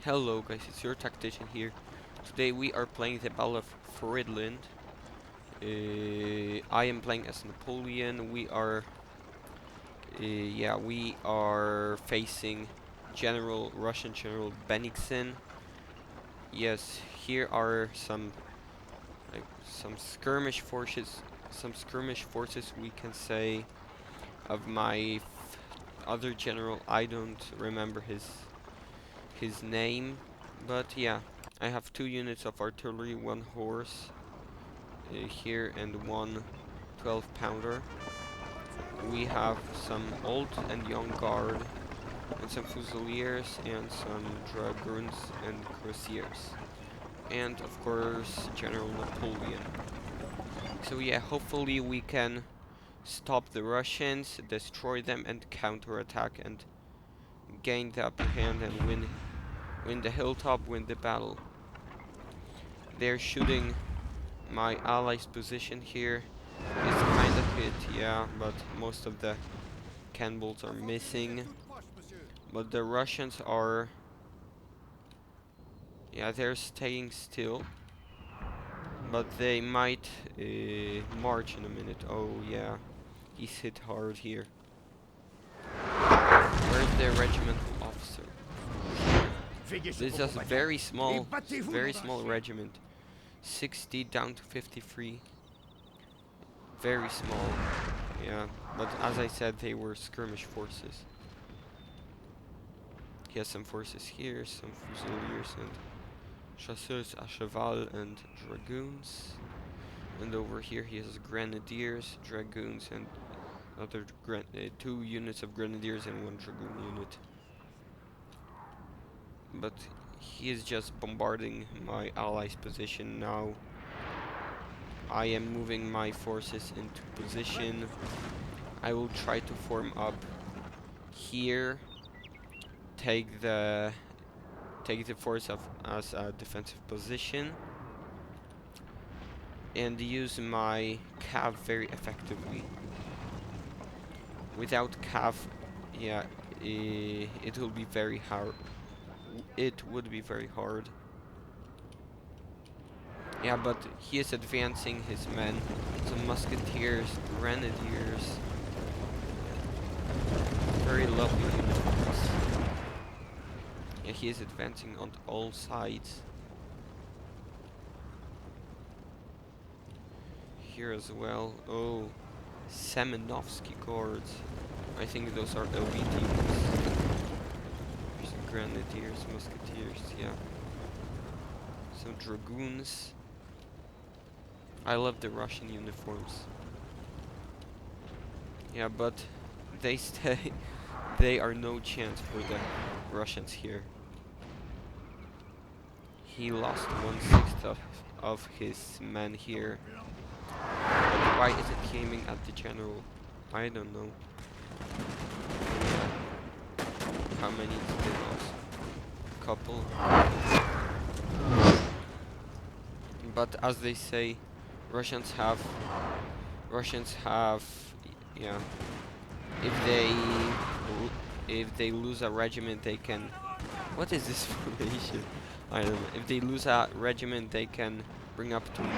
Hello guys, it's your tactician here. Today we are playing the Battle of Friedland. I am playing as Napoleon. We are facing Russian General Bennigsen. Yes, here are some skirmish forces we can say of my other general. I don't remember his name, but yeah, I have 2 units of artillery, 1 horse here, and one 12-pounder. We have some old and young guard, and some fusiliers, and some dragoons and cuirassiers, and of course General Napoleon. So yeah, hopefully we can stop the Russians, destroy them, and counterattack and gain the upper hand and win the hilltop, win the battle. They're shooting my allies' position here. It's kind of hit, yeah, but most of the cannonballs are missing. But the Russians are, yeah, they're staying still. But they might march in a minute. Oh yeah, he's hit hard here. Where's the regimental officer? This is a very small regiment. 60 down to 53. Very small. Yeah, but as I said, they were skirmish forces. He has some forces here, some fusiliers and chasseurs à cheval and dragoons. And over here he has grenadiers, dragoons, and 2 units of grenadiers and 1 dragoon unit. But he is just bombarding my allies' position now. I am moving my forces into position. I will try to form up here, take the force as a defensive position, and use my cav very effectively. Without cav, yeah, it will be very hard. It would be very hard. Yeah, but he is advancing his men. Some musketeers, grenadiers. Very lovely uniforms. Yeah, he is advancing on all sides. Here as well. Oh, Semenovsky guards. I think those are elite units. There's grenadiers, musketeers, yeah. Some dragoons. I love the Russian uniforms. Yeah, but they are no chance for the Russians here. He lost 1/6 of his men here. But why is it aiming at the general? I don't know. How many did they lose? Couple. But as they say, Russians have, yeah. If they lose a regiment, they can. What is this formation? I don't know. If they lose a regiment, they can bring up 2 more.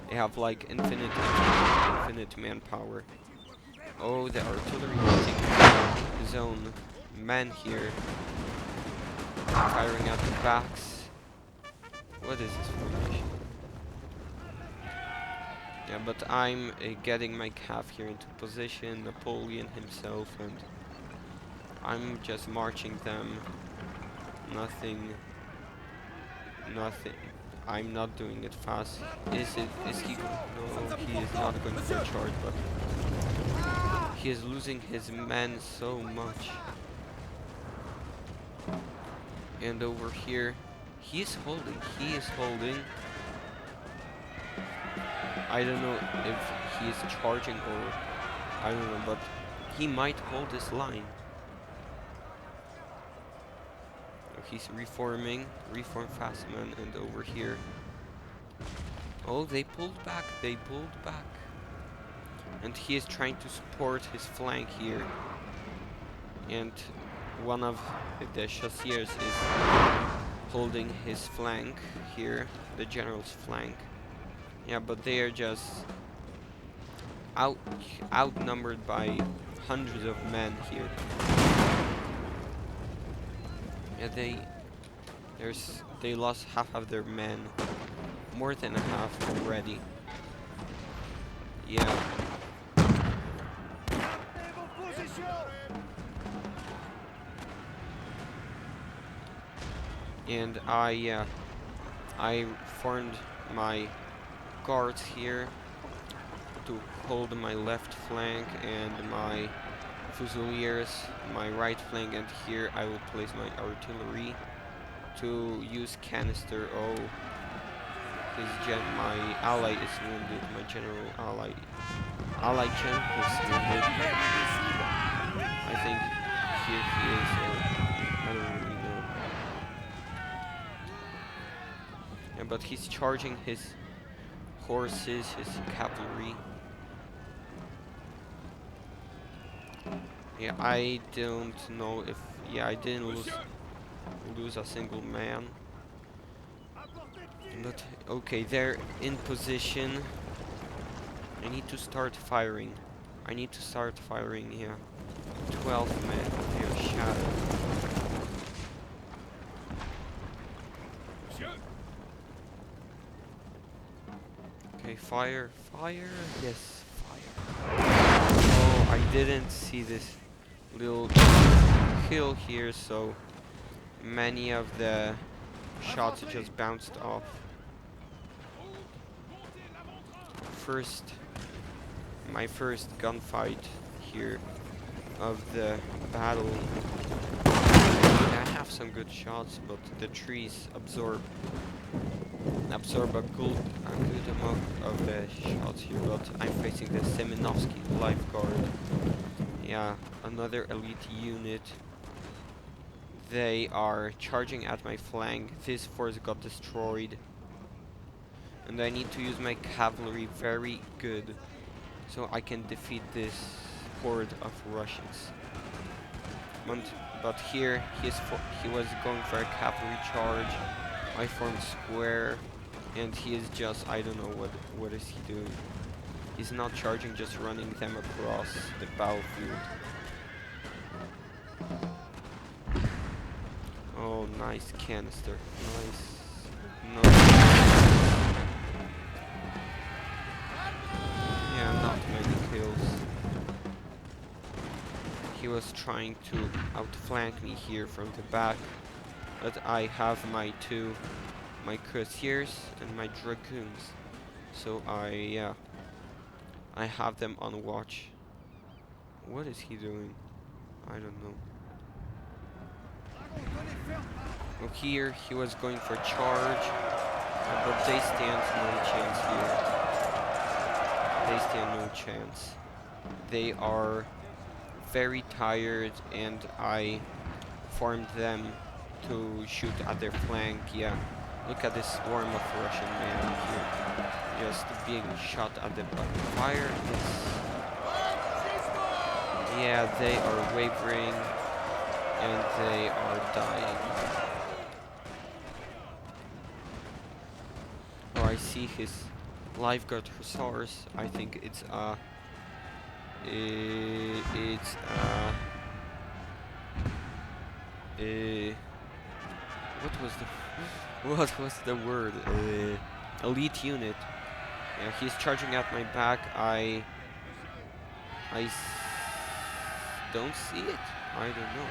They have like infinite manpower. Oh, the artillery hitting his own men here, firing at the backs. What is this formation? Yeah, but I'm getting my cav here into position, Napoleon himself, and I'm just marching them. Nothing. I'm not doing it fast. Is he? No, he is not going for a charge, but he is losing his men so much. And over here, he is holding. I don't know if he is charging or I don't know, but he might hold this line. He's reform fast, man, and over here. Oh, they pulled back. And he is trying to support his flank here. And one of the chasseurs is holding his flank here, the general's flank. Yeah, but they are just outnumbered by hundreds of men here. Yeah, they lost half of their men, more than a half already. Yeah. And I formed my guards here to hold my left flank and my fusiliers, my right flank, and here I will place my artillery to use canister. Oh, my ally is wounded. My general ally general is wounded. I think here he is, or I don't really know. Yeah, but he's charging his horses, his cavalry. Yeah, I don't know if... Yeah, I didn't lose a single man. But, okay, they're in position. I need to start firing. Yeah. 12 men. They're shattered. Okay, fire. Yes, fire. Oh, I didn't see this little hill here, so many of the shots just bounced off. My first gunfight here of the battle. I have some good shots, but the trees absorb a good amount of the shots here. But I'm facing the Semenovsky Lifeguard. Yeah, another elite unit. They are charging at my flank. This force got destroyed. And I need to use my cavalry very good, so I can defeat this horde of Russians. But here he was going for a cavalry charge. I formed square, and he is just, I don't know what is he doing. He's not charging, just running them across the battlefield. Oh, nice canister. Nice. Yeah, not many kills. He was trying to outflank me here from the back, but I have my cuirassiers and my dragoons, so I have them on watch. What is he doing? I don't know. Well, here he was going for charge, but they stand no chance here. They stand no chance. They are very tired, and I formed them to shoot at their flank. Yeah, look at this swarm of Russian men here, just being shot at the fire. Yeah, they are wavering, and they are dying. Oh, I see his Lifeguard Hussars. I think it's what was the word? Elite unit. Yeah, he's charging at my back. I don't see it. I don't know.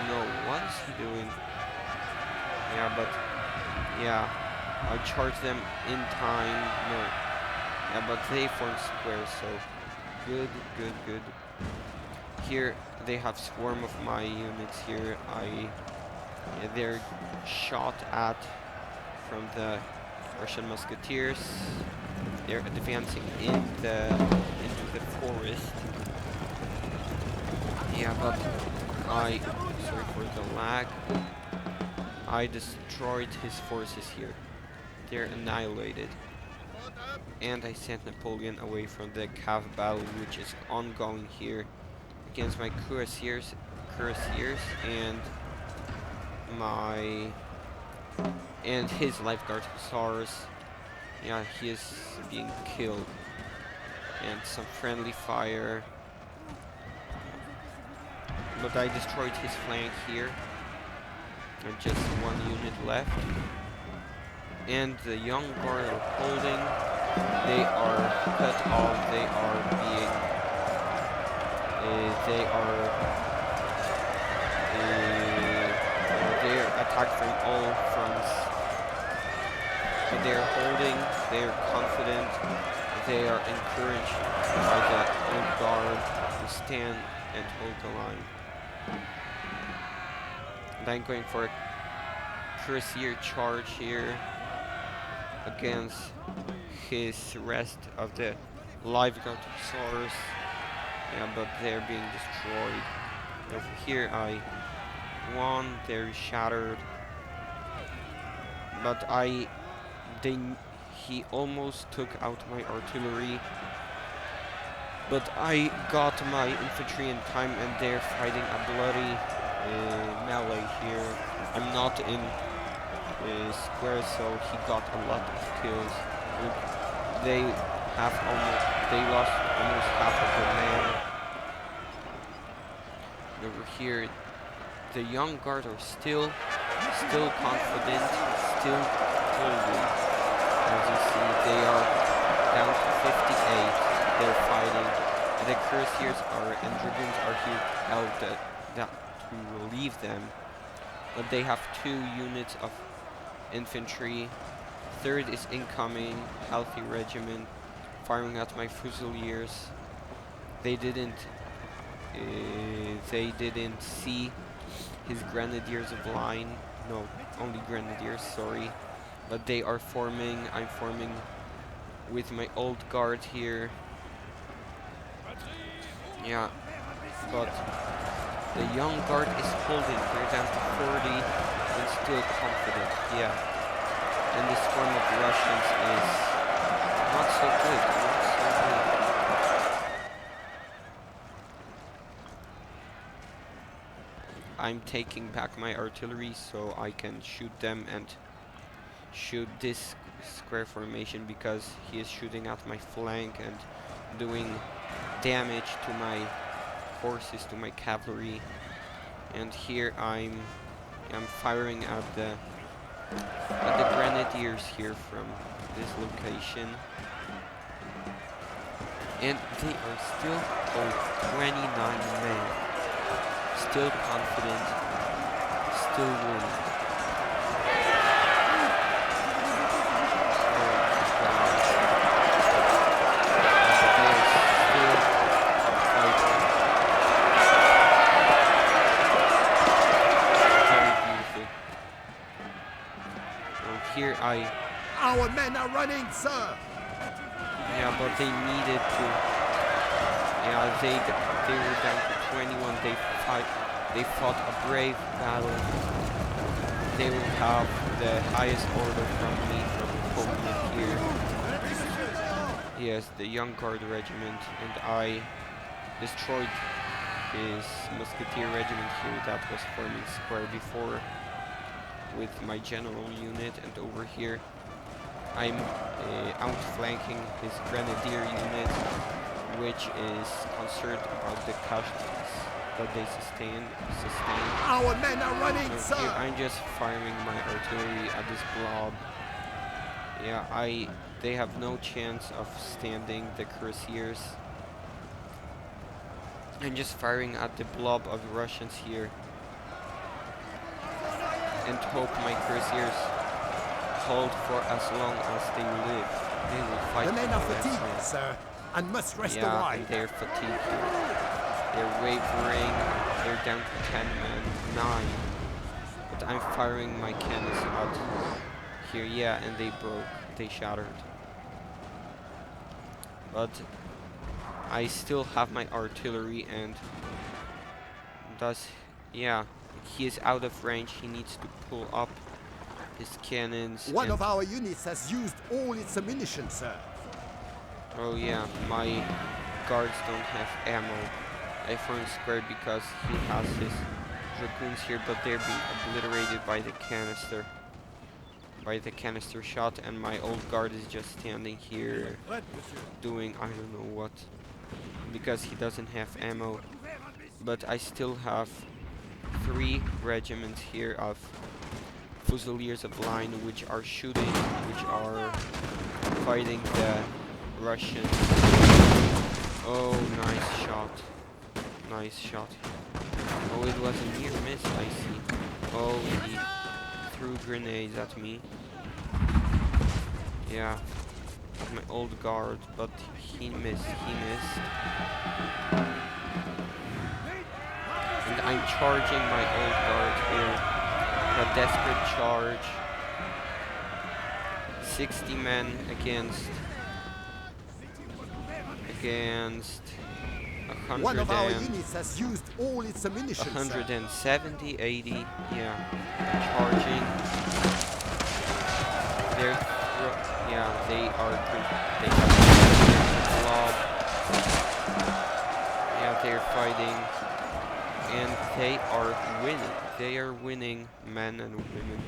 No, what is he doing? Yeah, but yeah, I charged them in time. No. Yeah, but they formed squares, so good. Here they have swarm of my units here. They're shot at from the Russian musketeers. They're advancing into the forest. Yeah, but sorry for the lag. I destroyed his forces here. They're annihilated. And I sent Napoleon away from the Cav battle, which is ongoing here against my cuirassiers, and my and his lifeguard hussars. Yeah, he is being killed. And some friendly fire. But I destroyed his flank here. And just one unit left. And the young guard are holding. They are cut off. They are being. They are attacked from all fronts. But they are holding. They are confident. They are encouraged by the old guard to stand and hold the line. And I'm going for a cuirassier charge here against his rest of the lifeguard hussars. Yeah, but they're being destroyed. Over here I won, they're shattered. But he almost took out my artillery. But I got my infantry in time and they're fighting a bloody melee here. I'm not in square, so he got a lot of kills. They lost almost half of their men. And over here, the young guard are still confident, still holding. As you see, they are down to 58. They're fighting. And the cuirassiers and dragoons are here to help to relieve them. But they have 2 units of infantry. 3rd is incoming, healthy regiment, firing at my fusiliers. They didn't see his grenadiers of line. No, only grenadiers, sorry. But they are forming. I'm forming with my old guard here. Yeah, but the young guard is holding. They're down to 40 and still confident. Yeah. And this form of Russians is not so good. I'm taking back my artillery so I can shoot them and shoot this square formation because he is shooting at my flank and doing damage to my horses, to my cavalry. And here I'm firing at the grenadiers here from this location. And they are still 29 men. Still confident, still winning. Here Our men are running, sir! Yeah, but they needed to. Yeah, they were down to 21. They fought a brave battle. They will have the highest order from me, from Napoleon here. Yes, the Young Guard regiment, and I destroyed his musketeer regiment here that was forming square before with my general unit, and over here I'm outflanking his grenadier unit, which is concerned about the casualties that they sustain. Our men are running, so sir! here I'm just firing my artillery at this blob. Yeah, they have no chance of standing the cuirassiers. I'm just firing at the blob of Russians here. And hope my cuirassiers hold for as long as they live. They will fight. The men are fatigued, sir, and must rest a while. And they're fatigued here. They're wavering. They're down to 10 men, 9. But I'm firing my cannons out here. Yeah, and they broke. They shattered. But I still have my artillery, and thus, yeah. He is out of range. He needs to pull up his cannons. One of our units has used all its ammunition, sir. Oh yeah, my guards don't have ammo. I formed square because he has his dragoons here, but they're being obliterated by the canister. By the canister shot, and my old guard is just standing here doing I don't know what, because he doesn't have ammo. But I still have 3 regiments here of Fusiliers of line, which are shooting, which are fighting the Russians. Oh, nice shot. Nice shot. Oh, it was a near miss, I see. Oh, he threw grenades at me. Yeah, my old guard, but he missed. And I'm charging my old guard here. A desperate charge. 60 men against 100 One of our units has used all its ammunition, 170, 80, yeah, charging. They have lob. Yeah, they're fighting, and they are winning. They are winning, men and women.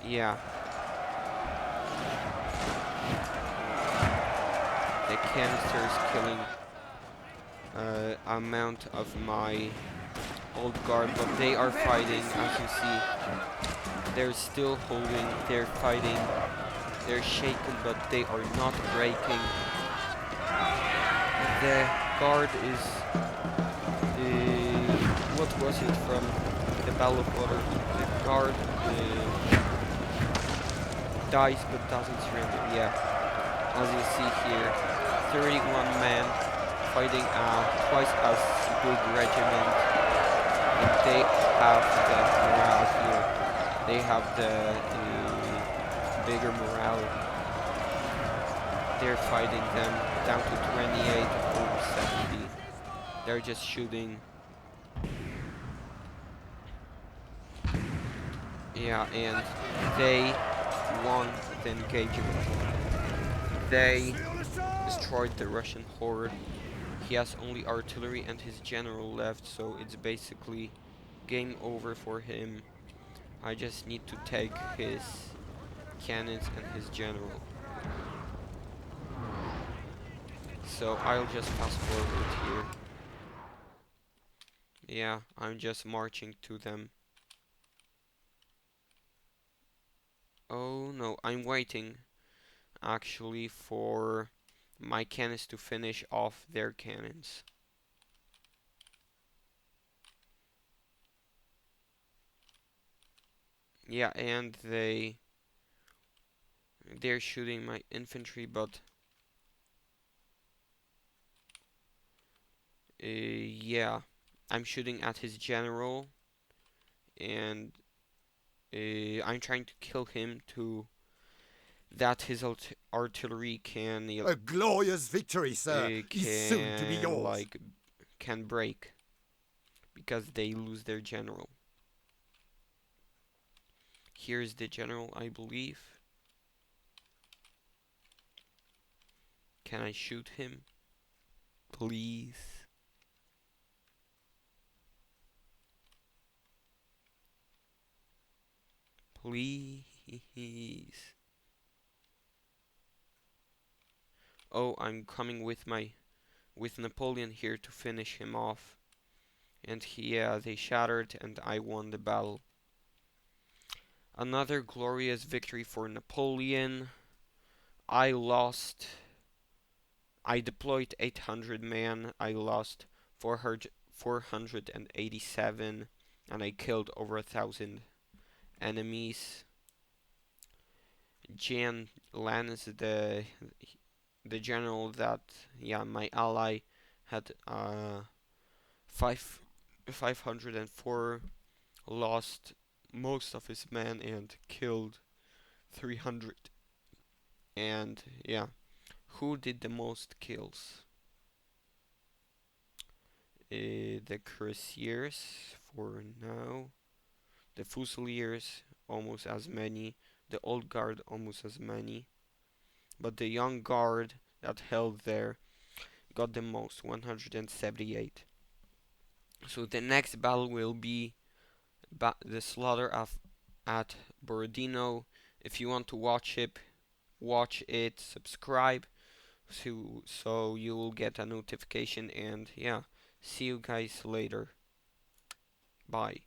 Yeah. The canister is killing amount of my old guard, but they are fighting, as you see. They're still holding, they're fighting, they're shaken, but they are not breaking. The guard is, what was it from the Battle of Water? The guard dies but doesn't surrender, yeah. As you see here, 31 men fighting twice as big regiment. And they have the morale here. They have the bigger morale. They're fighting them down to 28 over 70. They're just shooting. Yeah, and they won the engagement. They destroyed the Russian horde. He has only artillery and his general left, so it's basically game over for him. I just need to take his cannons and his general. So I'll just fast forward here. Yeah, I'm just marching to them. Oh no, I'm waiting actually for my cannons to finish off their cannons. Yeah, and they're shooting my infantry, but yeah, I'm shooting at his general, and I'm trying to kill him to that his artillery can A glorious victory, sir, is soon to be yours. like can break because they lose their general. Here's the general, I believe. Can I shoot him? Please. Please. Oh, I'm coming with Napoleon here to finish him off. And they shattered and I won the battle. Another glorious victory for Napoleon. I deployed 800 men. I lost 487, and I killed over 1,000 enemies. Jan Lannis, the general that my ally had 504, lost most of his men and killed 300. And yeah, who did the most kills? The cuirassiers for now, the fusiliers almost as many, the old guard almost as many, but the young guard that held there got the most, 178. So the next battle will be the slaughter of at Borodino. If you want to watch it, subscribe so you will get a notification. And yeah, see you guys later. Bye.